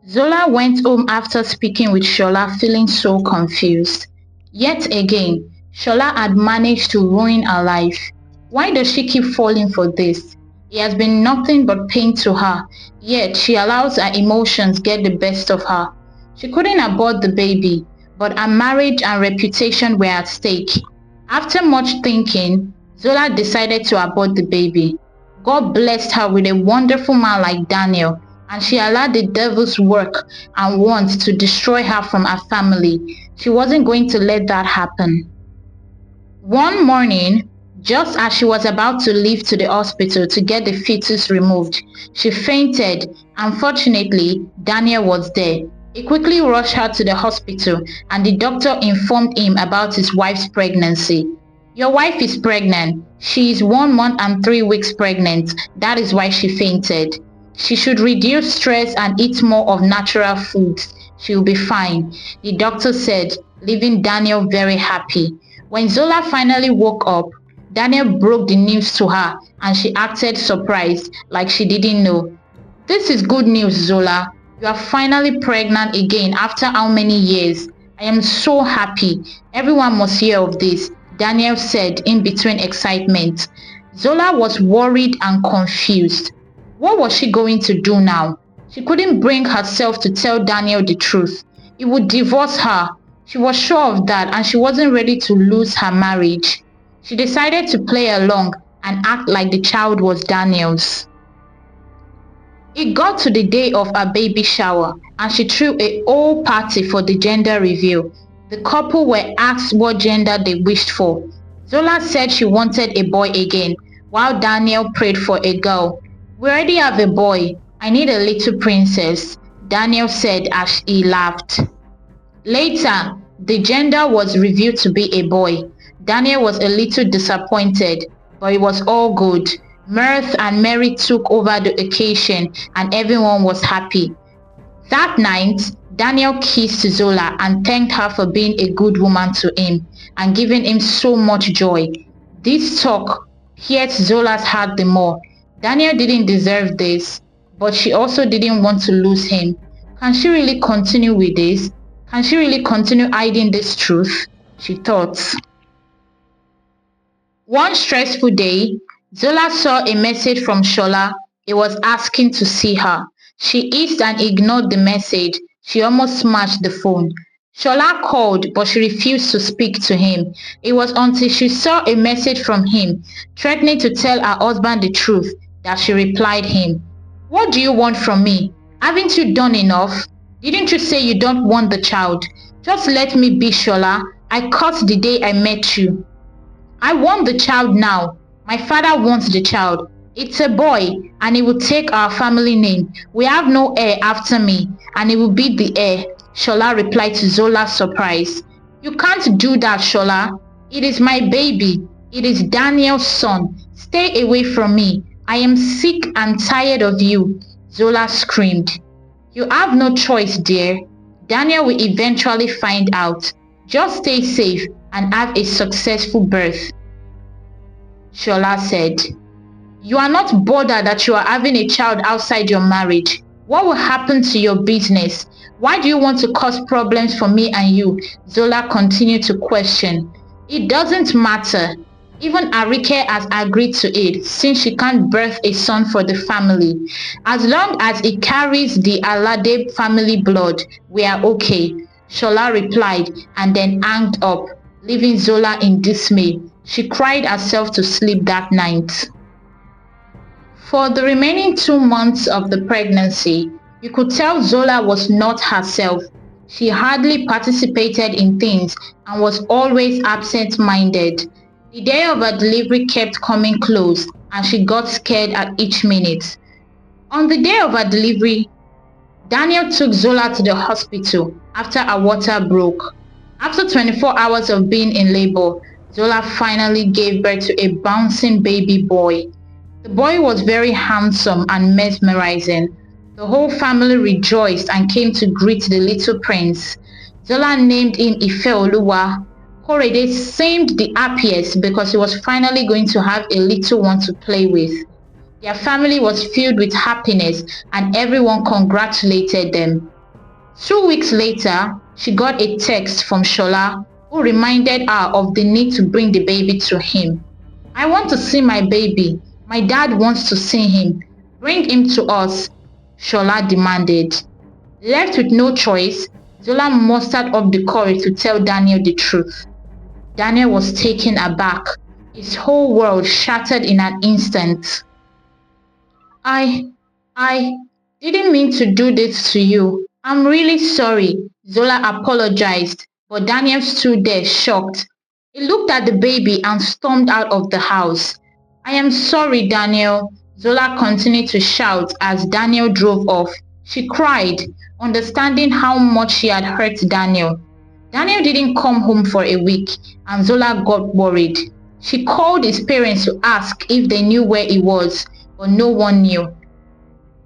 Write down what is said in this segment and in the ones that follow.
Zola went home after speaking with Shola, feeling so confused. Yet again, Shola had managed to ruin her life. Why does she keep falling for this? It has been nothing but pain to her, yet she allows her emotions get the best of her. She couldn't abort the baby, but her marriage and reputation were at stake. After much thinking, Zola decided to abort the baby. God blessed her with a wonderful man like Daniel, and she allowed the devil's work and want to destroy her from her family. She wasn't going to let that happen. One morning, just as she was about to leave to the hospital to get the fetus removed, she fainted. Unfortunately, Daniel was there. He quickly rushed her to the hospital and the doctor informed him about his wife's pregnancy. Your wife is pregnant. She is 1 month and 3 weeks pregnant. That is why she fainted. She should reduce stress and eat more of natural foods. She will be fine, the doctor said, leaving Daniel very happy. When Zola finally woke up, Daniel broke the news to her and she acted surprised, like she didn't know. This is good news, Zola. You are finally pregnant again after how many years? I am so happy. Everyone must hear of this, Daniel said in between excitement. Zola was worried and confused. What was she going to do now? She couldn't bring herself to tell Daniel the truth. He would divorce her. She was sure of that and she wasn't ready to lose her marriage. She decided to play along and act like the child was Daniel's. It got to the day of her baby shower and she threw a whole party for the gender reveal. The couple were asked what gender they wished for. Zola said she wanted a boy again, while Daniel prayed for a girl. We already have a boy. I need a little princess, Daniel said as he laughed. Later, the gender was revealed to be a boy. Daniel was a little disappointed, but it was all good. Mirth and merry took over the occasion and everyone was happy. That night, Daniel kissed Zola and thanked her for being a good woman to him and giving him so much joy. This talk pierced Zola's heart the more. Daniel didn't deserve this, but she also didn't want to lose him. Can she really continue with this? Can she really continue hiding this truth? She thought. One stressful day, Zola saw a message from Shola. It was asking to see her. She hissed and ignored the message. She almost smashed the phone. Shola called, but she refused to speak to him. It was until she saw a message from him, threatening to tell her husband the truth, that she replied him. What do you want from me? Haven't you done enough? Didn't you say you don't want the child? Just let me be, Shola. I cursed the day I met you. I want the child now. My father wants the child. It's a boy and he will take our family name. We have no heir after me and he will be the heir, Shola replied to Zola's surprise. You can't do that, Shola. It is my baby. It is Daniel's son. Stay away from me. I am sick and tired of you, Zola screamed. You have no choice, dear. Daniel will eventually find out. Just stay safe and have a successful birth, Shola said. You are not bothered that you are having a child outside your marriage. What will happen to your business? Why do you want to cause problems for me and you? Zola continued to question. It doesn't matter. Even Arike has agreed to it since she can't birth a son for the family. As long as it carries the Alade family blood, we are okay, Shola replied and then hanged up, leaving Zola in dismay. She cried herself to sleep that night. For the remaining 2 months of the pregnancy, you could tell Zola was not herself. She hardly participated in things and was always absent-minded. The day of her delivery kept coming close and she got scared at each minute. On the day of her delivery, Daniel took Zola to the hospital after her water broke. After 24 hours of being in labor, Zola finally gave birth to a bouncing baby boy. The boy was very handsome and mesmerizing. The whole family rejoiced and came to greet the little prince. Zola named him Ifeoluwa. Korede seemed the happiest because he was finally going to have a little one to play with. Their family was filled with happiness and everyone congratulated them. 2 weeks later, she got a text from Shola who reminded her of the need to bring the baby to him. I want to see my baby. My dad wants to see him. Bring him to us, Shola demanded. Left with no choice, Zola mustered up the courage to tell Daniel the truth. Daniel was taken aback. His whole world shattered in an instant. I, I didn't mean to do this to you. I'm really sorry, Zola apologized, but Daniel stood there shocked. He looked at the baby and stormed out of the house. I am sorry, Daniel, Zola continued to shout as Daniel drove off. She cried, understanding how much she had hurt Daniel. Daniel didn't come home for a week, and Zola got worried. She called his parents to ask if they knew where he was, but no one knew.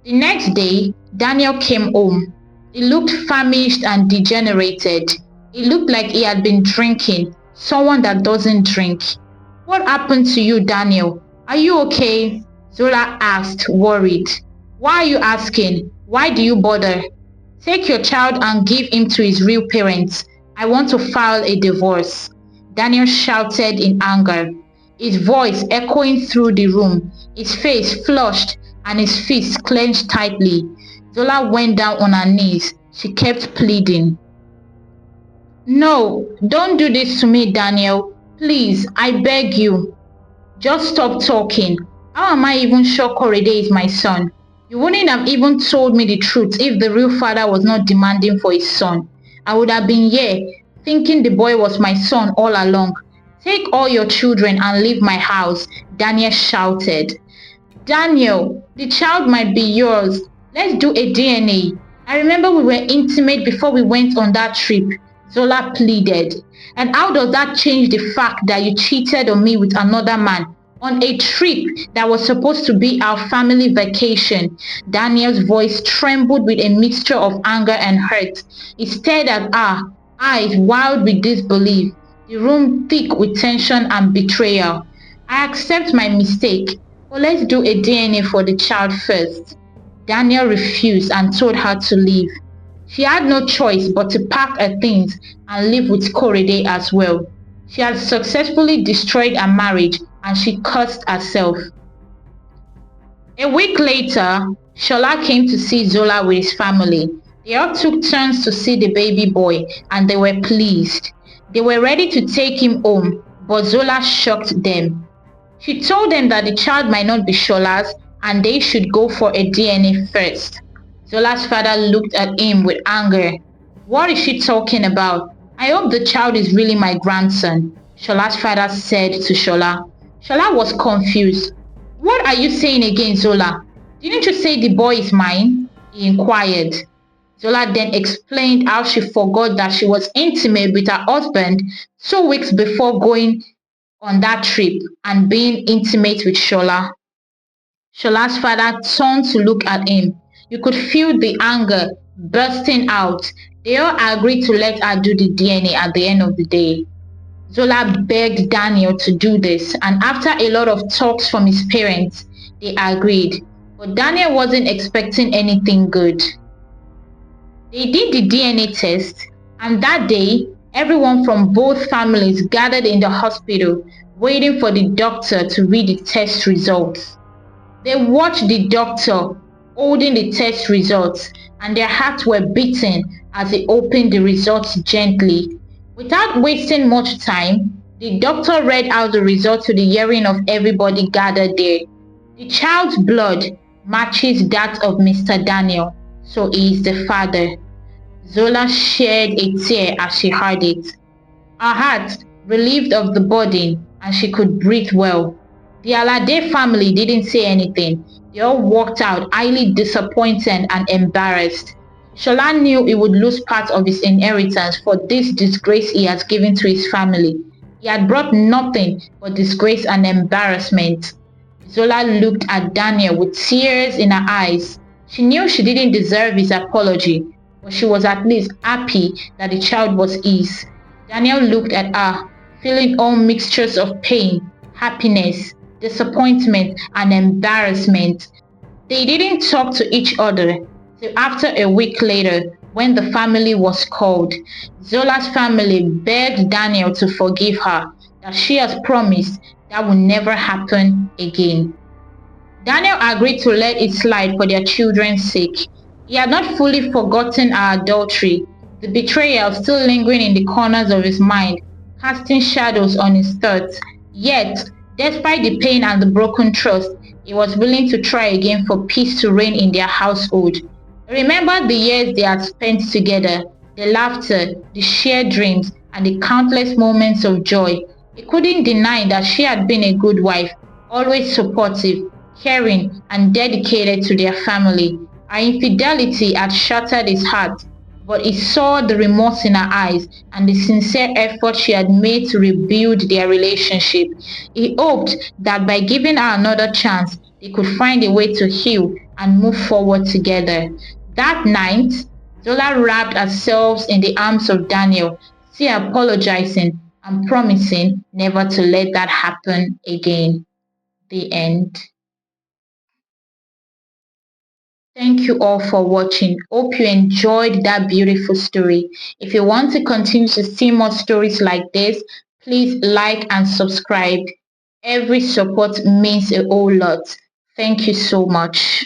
The next day, Daniel came home. He looked famished and degenerated. He looked like he had been drinking, someone that doesn't drink. What happened to you, Daniel? Are you okay? Zola asked, worried. Why are you asking? Why do you bother? Take your child and give him to his real parents. I want to file a divorce, Daniel shouted in anger, his voice echoing through the room, his face flushed and his fists clenched tightly. Zola went down on her knees. She kept pleading. No, don't do this to me, Daniel. Please, I beg you. Just stop talking. How am I even sure Korede is my son? You wouldn't have even told me the truth if the real father was not demanding for his son. I would have been here, thinking the boy was my son all along. Take all your children and leave my house, Daniel shouted. Daniel, the child might be yours. Let's do a DNA. I remember we were intimate before we went on that trip, Zola pleaded. And how does that change the fact that you cheated on me with another man on a trip that was supposed to be our family vacation? Daniel's voice trembled with a mixture of anger and hurt. He stared at her, eyes wild with disbelief, the room thick with tension and betrayal. I accept my mistake, but let's do a DNA for the child first. Daniel refused and told her to leave. She had no choice but to pack her things and live with Korede as well. She had successfully destroyed her marriage and she cursed herself. A week later, Shola came to see Zola with his family. They all took turns to see the baby boy and they were pleased. They were ready to take him home, but Zola shocked them. She told them that the child might not be Shola's and they should go for a DNA first. Zola's father looked at him with anger. What is she talking about? I hope the child is really my grandson, Shola's father said to Shola. Shola was confused. What are you saying again, Zola? Didn't you say the boy is mine? He inquired. Zola then explained how she forgot that she was intimate with her husband 2 weeks before going on that trip and being intimate with Shola. Shola's father turned to look at him. You could feel the anger bursting out. They all agreed to let her do the DNA at the end of the day. Zola begged Daniel to do this, and after a lot of talks from his parents, they agreed. But Daniel wasn't expecting anything good. They did the DNA test, and that day, everyone from both families gathered in the hospital, waiting for the doctor to read the test results. They watched the doctor holding the test results, and their hearts were beating as he opened the results gently. Without wasting much time, the doctor read out the results to the hearing of everybody gathered there. The child's blood matches that of Mr. Daniel, so he is the father. Zola shed a tear as she heard it. Her heart relieved of the burden, and she could breathe well. The Alade family didn't say anything. They all walked out highly disappointed and embarrassed. Shola knew he would lose part of his inheritance for this disgrace he has given to his family. He had brought nothing but disgrace and embarrassment. Zola looked at Daniel with tears in her eyes. She knew she didn't deserve his apology, but she was at least happy that the child was his. Daniel looked at her, feeling all mixtures of pain, happiness, disappointment, and embarrassment. They didn't talk to each other till after a week later when the family was called. Zola's family begged Daniel to forgive her, that she has promised that will never happen again. Daniel agreed to let it slide for their children's sake. He had not fully forgotten her adultery, the betrayal still lingering in the corners of his mind, casting shadows on his thoughts. Yet, despite the pain and the broken trust, he was willing to try again for peace to reign in their household. He remembered the years they had spent together, the laughter, the shared dreams, and the countless moments of joy. He couldn't deny that she had been a good wife, always supportive, caring, and dedicated to their family. Her infidelity had shattered his heart, but he saw the remorse in her eyes and the sincere effort she had made to rebuild their relationship. He hoped that by giving her another chance, they could find a way to heal and move forward together. That night, Zola wrapped herself in the arms of Daniel, still apologizing and promising never to let that happen again. The end. Thank you all for watching. Hope you enjoyed that beautiful story. If you want to continue to see more stories like this, please like and subscribe. Every support means a whole lot. Thank you so much.